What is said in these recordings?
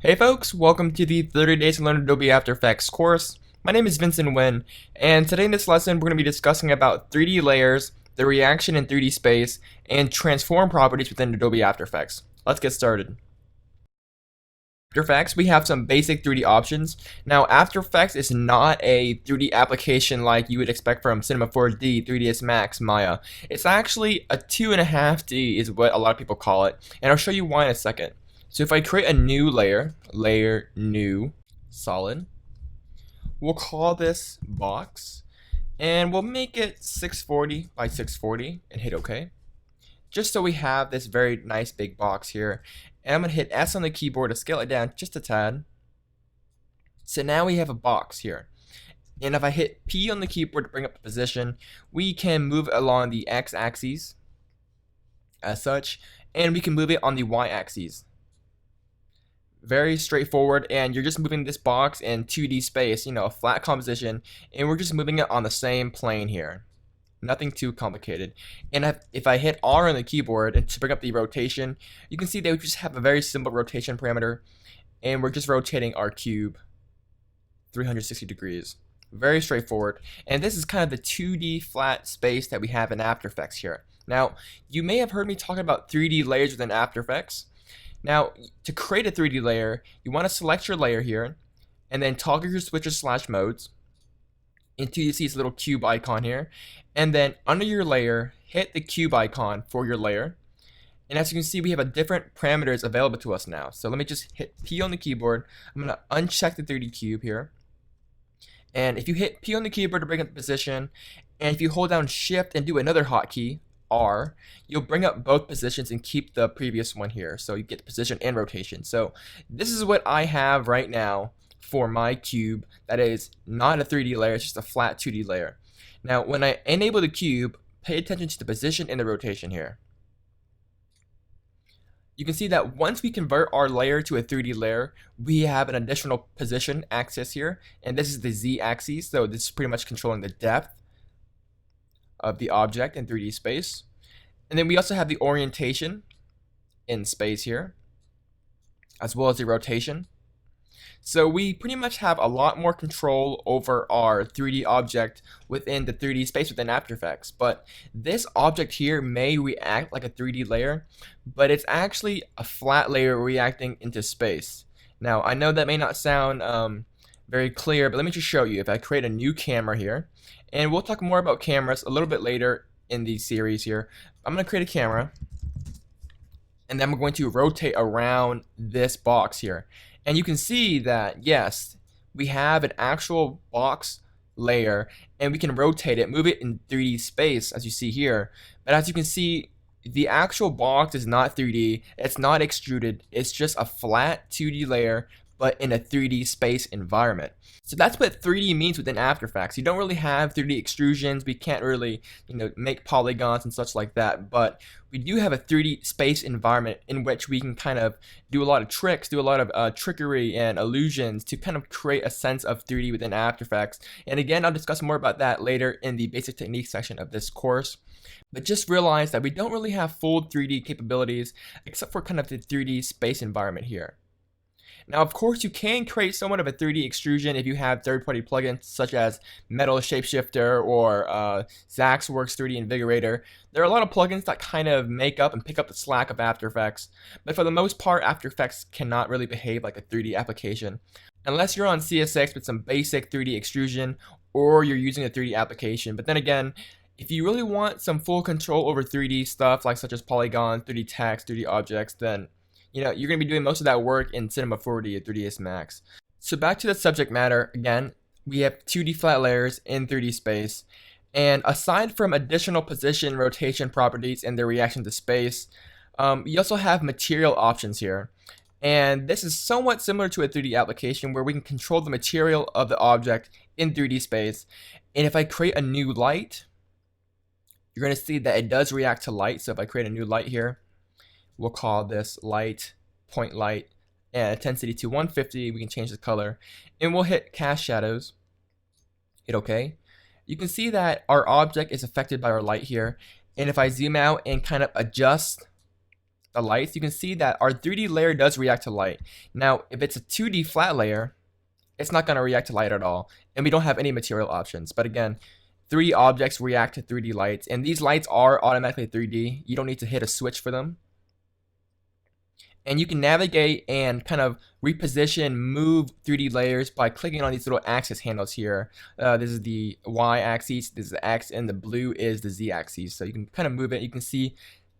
Hey folks, welcome to the 30 Days to Learn Adobe After Effects course. My name is Vincent Nguyen, and today in this lesson we're going to be discussing about 3D layers, the reaction in 3D space, and transform properties within Adobe After Effects. Let's get started. After Effects, we have some basic 3D options. Now, After Effects is not a 3D application like you would expect from Cinema 4D, 3ds Max, Maya. It's actually a 2.5D is what a lot of people call it, and I'll show you why in a second. So if I create a new layer, new, solid, we'll call this box, and we'll make it 640 by 640 and hit OK. Just so we have this very nice big box here. And I'm going to hit S on the keyboard to scale it down just a tad. So now we have a box here. And if I hit P on the keyboard to bring up the position, we can move it along the X axis as such, and we can move it on the Y axis. Very straightforward, and you're just moving this box in 2D space, a flat composition, and we're just moving it on the same plane here. Nothing too complicated. And if I hit R on the keyboard and to bring up the rotation, you can see that we just have a very simple rotation parameter, and we're just rotating our cube 360 degrees. Very straightforward. And this is kind of the 2D flat space that we have in After Effects here. Now, you may have heard me talking about 3D layers within After Effects. Now, to create a 3D layer, you want to select your layer here, and then toggle your switches / modes until you see this little cube icon here, and then under your layer, hit the cube icon for your layer. And as you can see, we have a different parameters available to us now. So let me just hit P on the keyboard. I'm going to uncheck the 3D cube here. And if you hit P on the keyboard to bring up the position, and if you hold down Shift and do another hotkey, R, you'll bring up both positions and keep the previous one here. So you get the position and rotation. So this is what I have right now for my cube that is not a 3D layer, it's just a flat 2D layer. Now, when I enable the cube, pay attention to the position and the rotation here. You can see that once we convert our layer to a 3D layer, we have an additional position axis here, and this is the Z axis, so this is pretty much controlling the depth of the object in 3D space. And then we also have the orientation in space here, as well as the rotation. So we pretty much have a lot more control over our 3D object within the 3D space within After Effects. But this object here may react like a 3D layer, but it's actually a flat layer reacting into space. Now, I know that may not sound very clear, but let me just show you. If I create a new camera here, and we'll talk more about cameras a little bit later in the series here. I'm going to create a camera, and then I'm going to rotate around this box here. And you can see that, yes, we have an actual box layer, and we can rotate it, move it in 3D space, as you see here. But as you can see, the actual box is not 3D, it's not extruded, it's just a flat 2D layer, but in a 3D space environment. So that's what 3D means within After Effects. You don't really have 3D extrusions. We can't really, make polygons and such like that. But we do have a 3D space environment in which we can kind of do a lot of tricks, do a lot of trickery and illusions to kind of create a sense of 3D within After Effects. And again, I'll discuss more about that later in the basic techniques section of this course. But just realize that we don't really have full 3D capabilities except for kind of the 3D space environment here. Now, of course, you can create somewhat of a 3D extrusion if you have third-party plugins such as Metal Shapeshifter or Zaxworks 3D Invigorator. There are a lot of plugins that kind of make up and pick up the slack of After Effects, but for the most part, After Effects cannot really behave like a 3D application. Unless you're on CS6 with some basic 3D extrusion, or you're using a 3D application. But then again, if you really want some full control over 3D stuff, like such as polygons, 3D text, 3D objects, then you're going to be doing most of that work in Cinema 4D or 3ds Max. So back to the subject matter, again, we have 2D flat layers in 3D space. And aside from additional position, rotation properties and their reaction to space, you also have material options here. And this is somewhat similar to a 3D application where we can control the material of the object in 3D space. And if I create a new light, you're going to see that it does react to light. So if I create a new light here, we'll call this light, point light, and intensity to 150. We can change the color, and we'll hit cast shadows. Hit OK. You can see that our object is affected by our light here, and if I zoom out and kind of adjust the lights, you can see that our 3D layer does react to light. Now, if it's a 2D flat layer, it's not going to react to light at all, and we don't have any material options. But again, 3D objects react to 3D lights, and these lights are automatically 3D. You don't need to hit a switch for them. And you can navigate and kind of reposition, move 3D layers by clicking on these little axis handles here. This is the Y axis, this is the X, and the blue is the Z axis. So you can kind of move it. You can see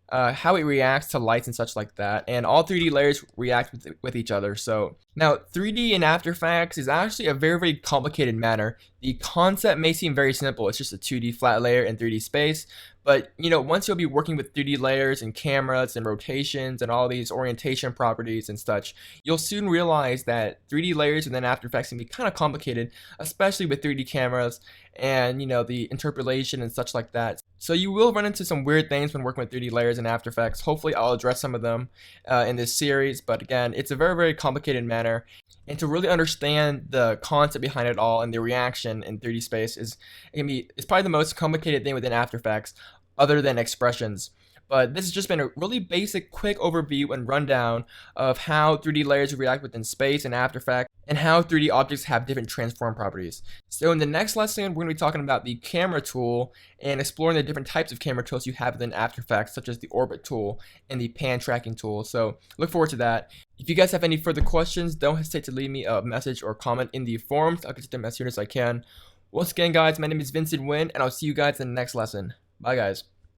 how it reacts to lights and such like that. And all 3D layers react with each other. So now 3D in After Effects is actually a very, very complicated matter. The concept may seem very simple. It's just a 2D flat layer in 3D space. But you know, once you'll be working with 3D layers and cameras and rotations and all these orientation properties and such, you'll soon realize that 3D layers within After Effects can be kind of complicated, especially with 3D cameras and you know the interpolation and such like that. So you will run into some weird things when working with 3D layers in After Effects. Hopefully I'll address some of them in this series, but again, it's a very, very complicated matter. And to really understand the concept behind it all and the reaction in 3D space it's probably the most complicated thing within After Effects other than expressions. But this has just been a really basic, quick overview and rundown of how 3D layers react within space and After Effects, and how 3D objects have different transform properties. So in the next lesson, we're going to be talking about the camera tool and exploring the different types of camera tools you have within After Effects, such as the orbit tool and the pan tracking tool. So look forward to that. If you guys have any further questions, don't hesitate to leave me a message or comment in the forums. I'll get to them as soon as I can. Once again, guys, my name is Vincent Nguyen, and I'll see you guys in the next lesson. Bye, guys.